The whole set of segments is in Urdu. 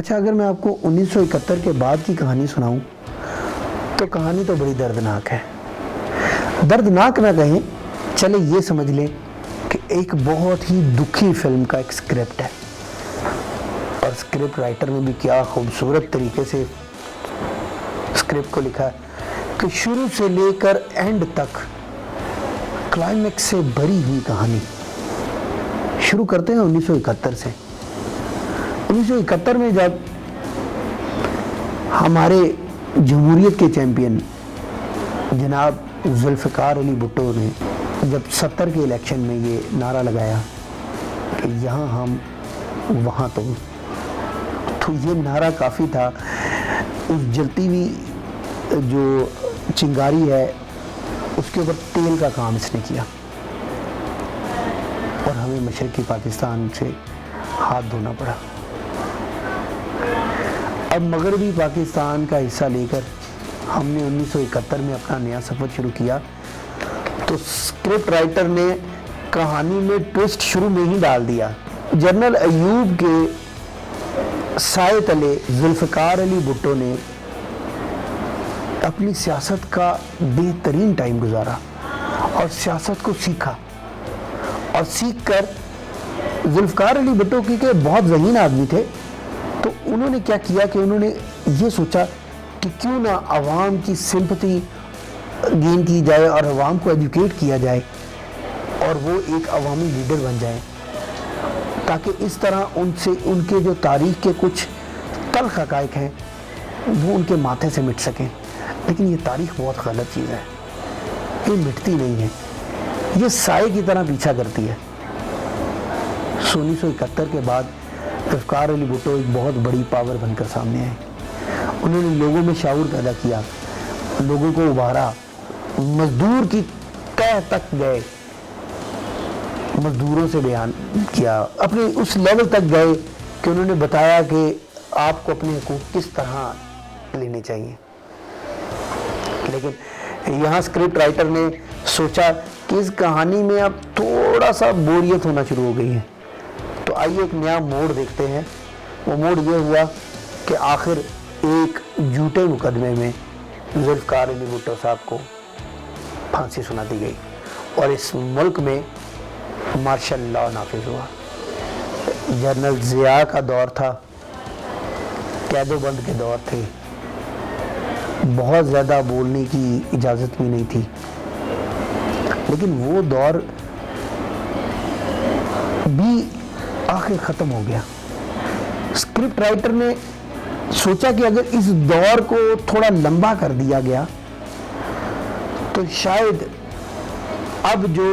اچھا، اگر میں آپ کو 1971 کے بعد کی کہانی سناؤں تو کہانی تو بڑی دردناک ہے. دردناک نہ کہیں، چلے یہ سمجھ لیں کہ ایک بہت ہی دکھی فلم کا ایک سکرپٹ ہے، اور سکرپٹ رائٹر نے بھی کیا خوبصورت طریقے سے سکرپٹ کو لکھا ہے کہ شروع سے لے کر اینڈ تک کلائمیکس سے بھری ہوئی کہانی. شروع کرتے ہیں 1971 سے. 1971 میں جب ہمارے جمہوریت کے چیمپئن جناب ذوالفقار علی بھٹو نے جب 70 کے الیکشن میں یہ نعرہ لگایا کہ یہاں ہم وہاں تم، تو یہ نعرہ کافی تھا. اس جلتی ہوئی جو چنگاری ہے اس کے اوپر تیل کا کام اس نے کیا، اور ہمیں مشرقی پاکستان سے ہاتھ دھونا پڑا. اب مغربی پاکستان کا حصہ لے کر ہم نے 1971 میں اپنا نیا سفر شروع کیا. تو سکرپٹ رائٹر نے کہانی میں ٹوسٹ شروع میں ہی ڈال دیا. جنرل ایوب کے سائے تلے ذوالفقار علی بھٹو نے اپنی سیاست کا بہترین ٹائم گزارا اور سیاست کو سیکھا، اور سیکھ کر ذوالفقار علی بھٹو کی کہ بہت ذہین آدمی تھے، تو انہوں نے کیا کیا کہ انہوں نے یہ سوچا کہ کیوں نہ عوام کی سمپتی گین کی جائے اور عوام کو ایجوکیٹ کیا جائے اور وہ ایک عوامی لیڈر بن جائے، تاکہ اس طرح ان کے جو تاریخ کے کچھ تلخ حقائق ہیں وہ ان کے ماتھے سے مٹ سکیں. لیکن یہ تاریخ بہت غلط چیز ہے، یہ مٹتی نہیں ہے، یہ سائے کی طرح پیچھا کرتی ہے. 1971 کے بعد ذوالفقار علی بھٹو ایک بہت بڑی پاور بن کر سامنے آئے. انہوں نے لوگوں میں شعور پیدا کیا، لوگوں کو ابھارا، مزدور کی تہ تک گئے، مزدوروں سے بیان کیا، اپنے اس لیول تک گئے کہ انہوں نے بتایا کہ آپ کو اپنے حقوق کس طرح لینے چاہیے. لیکن یہاں سکرپٹ رائٹر نے سوچا کہ اس کہانی میں اب تھوڑا سا بوریت ہونا شروع ہو گئی ہے، تو آئیے ایک نیا موڑ دیکھتے ہیں. وہ موڑ یہ ہوا کہ آخر ایک جھوٹے مقدمے میں ذوالفقار علی بھٹو صاحب کو پھانسی سنا دی گئی، اور اس ملک میں مارشل لا نافذ ہوا. جنرل ضیاء کا دور تھا، قید و بند کے دور تھے، بہت زیادہ بولنے کی اجازت بھی نہیں تھی. لیکن وہ دور بھی آخر ختم ہو گیا. سکرپٹ رائٹر نے سوچا کہ اگر اس دور کو تھوڑا لمبا کر دیا گیا تو شاید اب جو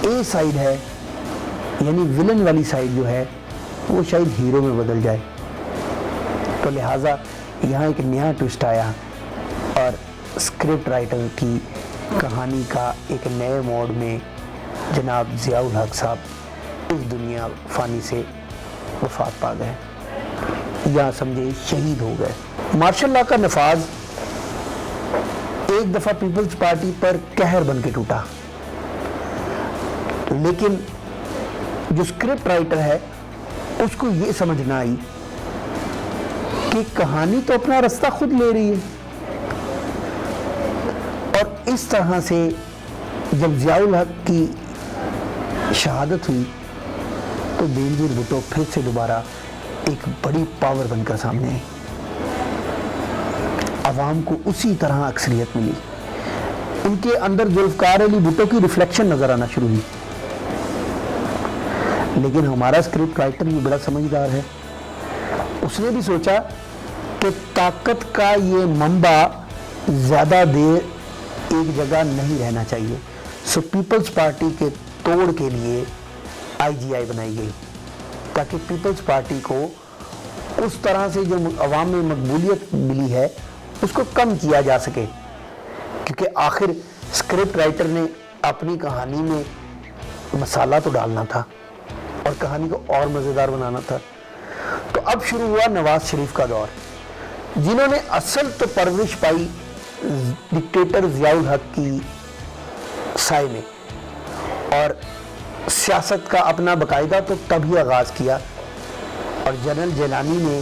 اے سائیڈ ہے، یعنی ویلن والی سائیڈ جو ہے، وہ شاید ہیرو میں بدل جائے. تو لہٰذا یہاں ایک نیا ٹوسٹ آیا، اور سکرپٹ رائٹر کی کہانی کا ایک نئے موڈ میں جناب ضیاء الحق صاحب اس دنیا فانی سے وفات پا گئے، یا سمجھے شہید ہو گئے. مارشل لا کا نفاذ ایک دفعہ پیپلز پارٹی پر قہر بن کے ٹوٹا، لیکن جو سکرپٹ رائٹر ہے اس کو یہ سمجھ نہ آئی کہ کہانی تو اپنا رستہ خود لے رہی ہے. اور اس طرح سے جب ضیاء الحق کی شہادت ہوئی تو بینظیر بھٹو پھر سے دوبارہ ایک بڑی پاور بن کر سامنے آئی. عوام کو اسی طرح اکثریت ملی، ان کے اندر ذوالفقار علی بھٹو کی ریفلیکشن نظر آنا شروع ہوئی. لیکن ہمارا سکرپٹ رائٹر بھی بڑا سمجھدار ہے، اس نے بھی سوچا کہ طاقت کا یہ منبع زیادہ دیر ایک جگہ نہیں رہنا چاہیے. سو پیپلز پارٹی کے توڑ کے لیے آئی جی آئی بنائی گئی، تاکہ پیپلز پارٹی کو اس طرح سے جو عوام میں مقبولیت ملی ہے اس کو کم کیا جا سکے. کیونکہ آخر سکرپٹ رائٹر نے اپنی کہانی میں مسالہ تو ڈالنا تھا اور کہانی کو اور مزیدار بنانا تھا. تو اب شروع ہوا نواز شریف کا دور، جنہوں نے اصل تو پرورش پائی ڈکٹیٹر ضیاء الحق کی سائے میں، اور سیاست کا اپنا باقاعدہ تو تبھی آغاز کیا اور جنرل جیلانی نے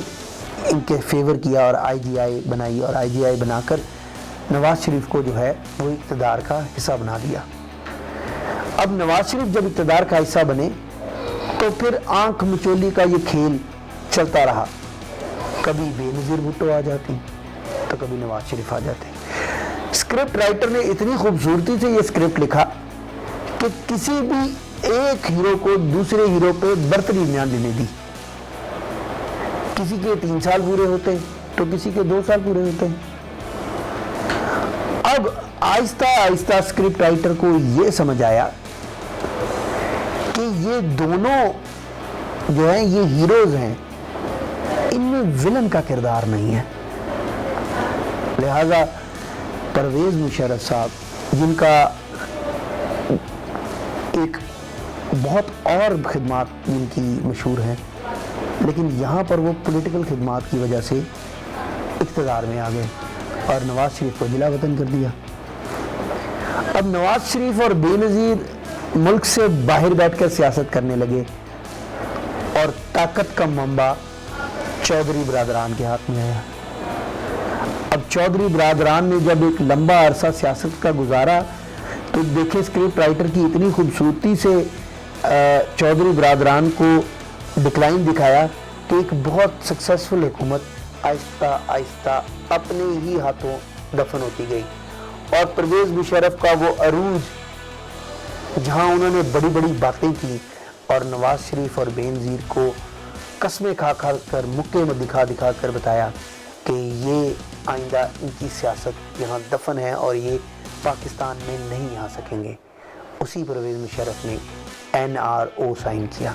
ان کے فیور کیا اور آئی جی آئی بنائی، اور آئی جی آئی بنا کر نواز شریف کو جو ہے وہ اقتدار کا حصہ بنا دیا۔ اب نواز شریف جب اقتدار کا حصہ بنے تو پھر آنکھ مچولی کا یہ کھیل چلتا رہا، کبھی بے نظیر بھٹو آ جاتی تو کبھی نواز شریف آ جاتے۔ اسکرپٹ رائٹر نے اتنی خوبصورتی سے یہ اسکرپٹ لکھا کہ کسی بھی ایک ہیرو کو دوسرے ہیرو پہ برتری نہ لینے دی۔ کسی کے 3 سال پورے ہوتے تو کسی کے 2 سال پورے ہوتے۔ اب آہستہ آہستہ اسکرپٹ رائٹر کو یہ سمجھ آیا کہ یہ دونوں جو ہیں یہ ہیروز ہیں، ان میں ویلن کا کردار نہیں ہے، لہذا پرویز مشرف صاحب جن کا ایک بہت اور خدمات جن کی مشہور ہیں، لیکن یہاں پر وہ پولیٹیکل خدمات کی وجہ سے اقتدار میں آ گئے اور نواز شریف کو جلا وطن کر دیا۔ اب نواز شریف اور بے نظیر ملک سے باہر بیٹھ کر سیاست کرنے لگے اور طاقت کا منبع چودھری برادران کے ہاتھ میں آیا۔ اب چودھری برادران نے جب ایک لمبا عرصہ سیاست کا گزارا تو دیکھیں اسکرپٹ رائٹر کی اتنی خوبصورتی سے چودھری برادران کو ڈکلائن دکھایا کہ ایک بہت سکسیسفل حکومت آہستہ آہستہ اپنے ہی ہاتھوں دفن ہوتی گئی، اور پرویز مشرف کا وہ عروج جہاں انہوں نے بڑی بڑی باتیں کی اور نواز شریف اور بے نظیر کو قسمیں کھا کھا کر مکے میں دکھا دکھا کر بتایا کہ یہ آئندہ ان کی سیاست یہاں دفن ہے اور یہ پاکستان میں نہیں آ سکیں گے، اسی پرویز مشرف نے NRO سائن کیا۔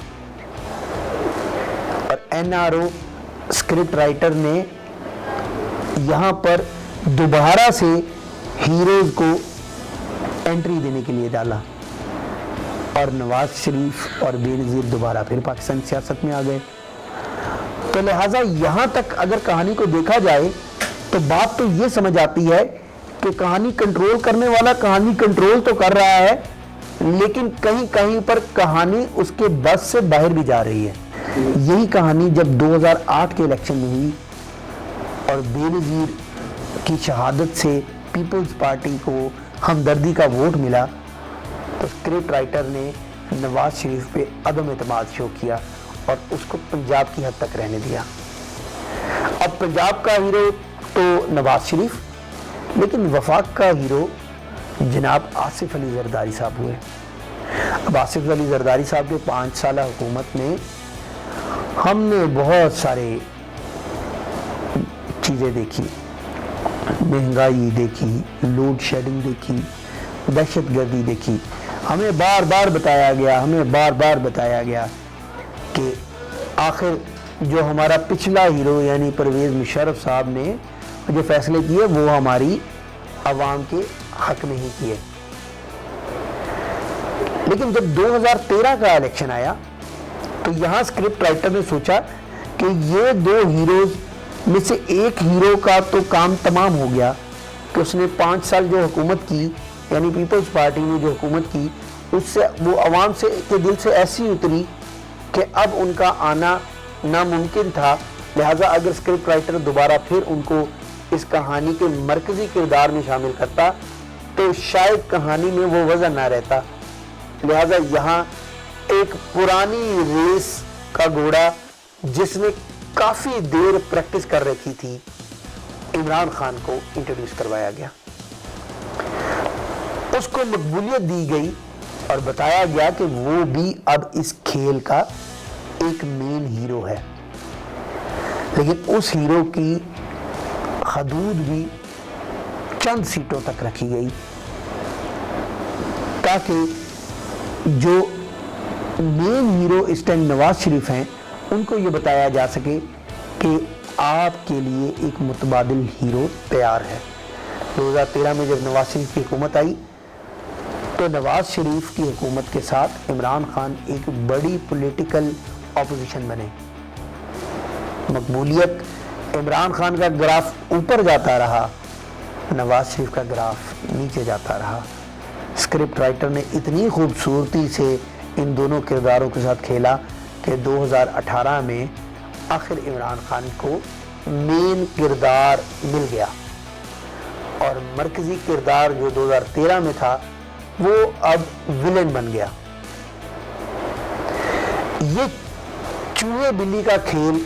اور NRO اسکرپٹ رائٹر نے یہاں پر دوبارہ سے ہیروز کو انٹری دینے کے لیے ڈالا، اور نواز شریف اور بے نظیر دوبارہ پھر پاکستان سیاست میں آ گئے۔ تو لہٰذا یہاں تک اگر کہانی کو دیکھا جائے تو بات تو یہ سمجھ آتی ہے کہ کہانی کنٹرول کرنے والا کہانی کنٹرول تو کر رہا ہے، لیکن کہیں کہیں پر کہانی اس کے بس سے باہر بھی جا رہی ہے۔ یہی کہانی جب 2008 کے الیکشن میں ہوئی اور بے نظیر کی شہادت سے پیپلز پارٹی کو ہمدردی کا ووٹ ملا تو اسکرپٹ رائٹر نے نواز شریف پہ عدم اعتماد شو کیا اور اس کو پنجاب کی حد تک رہنے دیا۔ اب پنجاب کا ہیرو تو نواز شریف، لیکن وفاق کا ہیرو جناب آصف علی زرداری صاحب ہوئے۔ اب آصف علی زرداری صاحب کے 5 سالہ حکومت میں ہم نے بہت سارے چیزیں دیکھی، مہنگائی دیکھی، لوڈ شیڈنگ دیکھی، دہشت گردی دیکھی۔ ہمیں بار بار بتایا گیا کہ آخر جو ہمارا پچھلا ہیرو یعنی پرویز مشرف صاحب نے جو فیصلے کیے وہ ہماری عوام کے حق میں ہی کیے۔ لیکن جب 2013 کا الیکشن آیا تو یہاں اسکرپٹ رائٹر نے سوچا کہ یہ 2 ہیروز میں سے ایک ہیرو کا تو کام تمام ہو گیا کہ اس نے 5 سال جو حکومت کی یعنی پیپلز پارٹی نے جو حکومت کی اس سے وہ عوام سے کے دل سے ایسی اتری کہ اب ان کا آنا ناممکن تھا، لہٰذا اگر اسکرپٹ رائٹر دوبارہ پھر ان کو اس کہانی کے مرکزی کردار میں شامل کرتا تو شاید کہانی میں وہ وزن نہ رہتا، لہٰذا یہاں ایک پرانی ریس کا گھوڑا جس نے کافی دیر پریکٹس کر رکھی تھی عمران خان کو انٹروڈیوس کروایا گیا، اس کو مقبولیت دی گئی اور بتایا گیا کہ وہ بھی اب اس کھیل کا ایک مین ہیرو ہے، لیکن اس ہیرو کی حدود بھی چند سیٹوں تک رکھی گئی تاکہ جو مین ہیرو اس ٹائم نواز شریف ہیں ان کو یہ بتایا جا سکے کہ آپ کے لیے ایک متبادل ہیرو تیار ہے۔ 2013 میں جب نواز شریف کی حکومت آئی تو نواز شریف کی حکومت کے ساتھ عمران خان ایک بڑی پولیٹیکل اپوزیشن بنے، مقبولیت عمران خان کا گراف اوپر جاتا رہا، نواز شریف کا گراف نیچے جاتا رہا۔ اسکرپٹ رائٹر نے اتنی خوبصورتی سے ان دونوں کرداروں کے ساتھ کھیلا کہ 2018 میں آخر عمران خان کو مین کردار مل گیا اور مرکزی کردار جو 2013 میں تھا وہ اب ویلن بن گیا۔ یہ چوہے بلی کا کھیل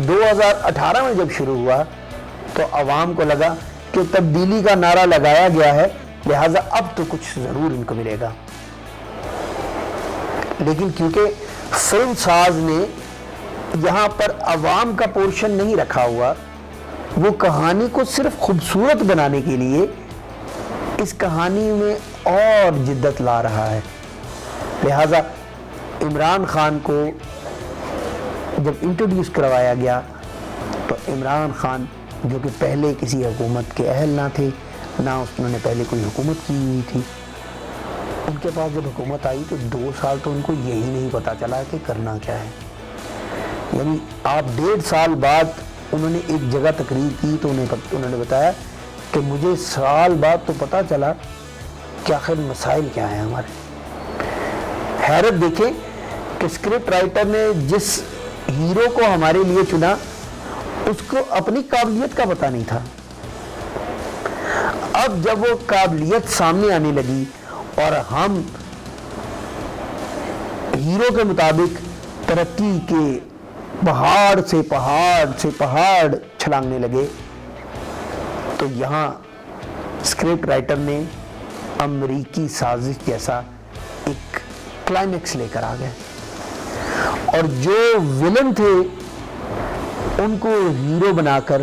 2018 میں جب شروع ہوا تو عوام کو لگا کہ تبدیلی کا نعرہ لگایا گیا ہے، لہٰذا اب تو کچھ ضرور ان کو ملے گا۔ لیکن کیونکہ فلم ساز نے یہاں پر عوام کا پورشن نہیں رکھا ہوا، وہ کہانی کو صرف خوبصورت بنانے کے لیے اس کہانی میں اور جدت لا رہا ہے، لہٰذا عمران خان کو جب انٹروڈیوس کروایا گیا تو عمران خان جو کہ پہلے کسی حکومت کے اہل نہ تھے، نہ انہوں نے پہلے کوئی حکومت کی ہوئی تھی، ان کے پاس جب حکومت آئی تو 2 سال تو ان کو یہی نہیں پتا چلا کہ کرنا کیا ہے۔ یعنی آپ 1.5 سال بعد انہوں نے ایک جگہ تقریر کی تو انہوں نے بتایا کہ مجھے سال بعد تو پتا چلا کہ آخر مسائل کیا ہیں ہمارے۔ حیرت دیکھیں کہ اسکرپٹ رائٹر نے جس ہیرو کو ہمارے لیے چنا اس کو اپنی قابلیت کا پتہ نہیں تھا، اب جب وہ قابلیت سامنے آنے لگی اور ہم ہیرو کے مطابق ترقی کے پہاڑ سے پہاڑ چھلانگنے لگے تو یہاں اسکرپٹ رائٹر نے امریکی سازش جیسا ایک کلائمیکس لے کر آ گئے اور جو ویلن تھے ان کو ہیرو بنا کر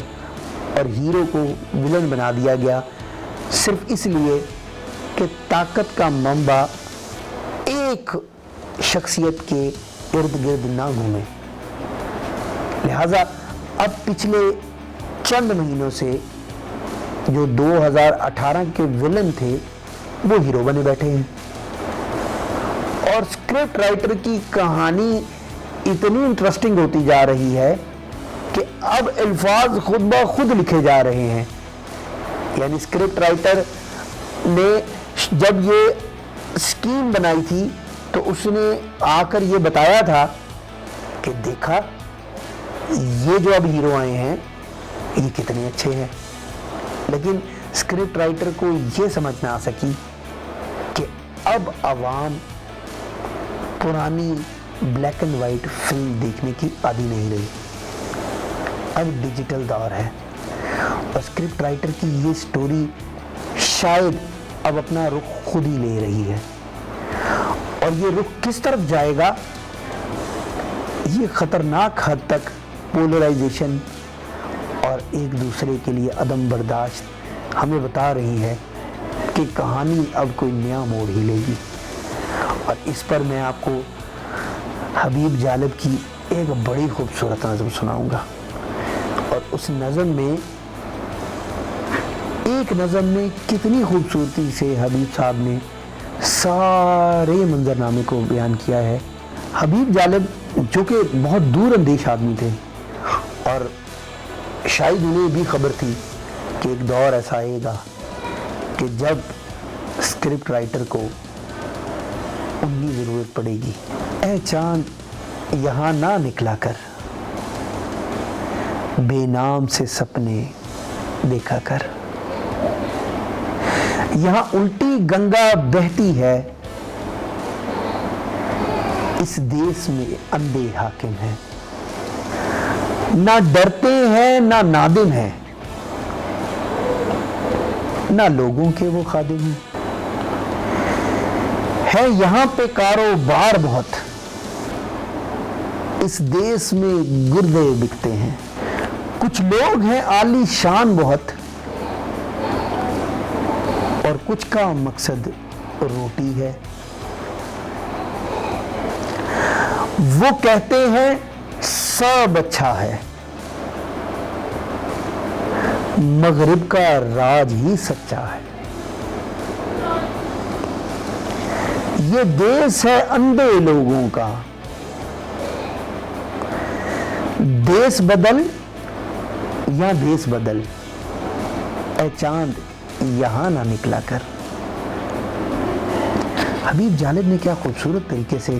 اور ہیرو کو ویلن بنا دیا گیا، صرف اس لیے کہ طاقت کا منبع ایک شخصیت کے ارد گرد نہ گھومے۔ لہٰذا اب پچھلے چند مہینوں سے جو 2018 کے ویلن تھے وہ ہیرو بنے بیٹھے ہیں، اور اسکرپٹ رائٹر کی کہانی اتنی انٹرسٹنگ ہوتی جا رہی ہے کہ اب الفاظ خود بخود لکھے جا رہے ہیں۔ یعنی اسکرپٹ رائٹر نے جب یہ اسکیم بنائی تھی تو اس نے آ کر یہ بتایا تھا کہ دیکھا یہ جو اب ہیرو آئے ہیں یہ کتنے اچھے ہیں، لیکن اسکرپٹ رائٹر کو یہ سمجھ نہ آ سکی کہ اب عوام پرانی بلیک اینڈ وائٹ فلم دیکھنے کی عادی نہیں رہی، اب ڈیجیٹل دور ہے اور اسکرپٹ رائٹر کی یہ سٹوری شاید اب اپنا رخ خود ہی لے رہی ہے، اور یہ رخ کس طرف جائے گا یہ خطرناک حد تک پولرائزیشن اور ایک دوسرے کے لیے عدم برداشت ہمیں بتا رہی ہے کہ کہانی اب کوئی نیا موڑ ہی لے گی۔ اور اس پر میں آپ کو حبیب جالب کی ایک بڑی خوبصورت نظم سناؤں گا، اور اس نظم میں ایک نظم میں کتنی خوبصورتی سے حبیب صاحب نے سارے منظرنامے کو بیان کیا ہے۔ حبیب جالب جو کہ بہت دور اندیش آدمی تھے اور شاید انہیں بھی خبر تھی کہ ایک دور ایسا آئے گا کہ جب اسکرپٹ رائٹر کو ان کی ضرورت پڑے گی۔ اے چاند یہاں نہ نکلا کر، بے نام سے سپنے دیکھا کر، یہاں الٹی گنگا بہتی ہے، اس دیس میں اندھے حاکم ہیں، نہ ڈرتے ہیں نہ نادم ہیں، نہ لوگوں کے وہ خادم ہیں، ہے یہاں پہ کاروبار بہت، اس دیس میں گردے بکتے ہیں، کچھ لوگ ہیں عالی شان بہت، اور کچھ کا مقصد روٹی ہے، وہ کہتے ہیں سب اچھا ہے، مغرب کا راج ہی سچا ہے، یہ دیس ہے اندھے لوگوں کا، دیس بدل یا دیس بدل، اے چاند یہاں نہ نکلا کر۔ حبیب جالب نے کیا خوبصورت طریقے سے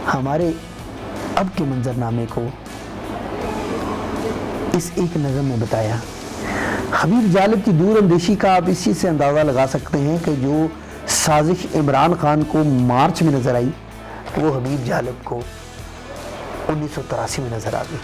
ہمارے اب کے منظرنامے کو اس ایک نظم میں بتایا۔ حبیب جالب کی دور اندیشی کا آپ اس چیز سے اندازہ لگا سکتے ہیں کہ جو سازش عمران خان کو مارچ میں نظر آئی وہ حبیب جالب کو 1983 میں نظر آ گئی۔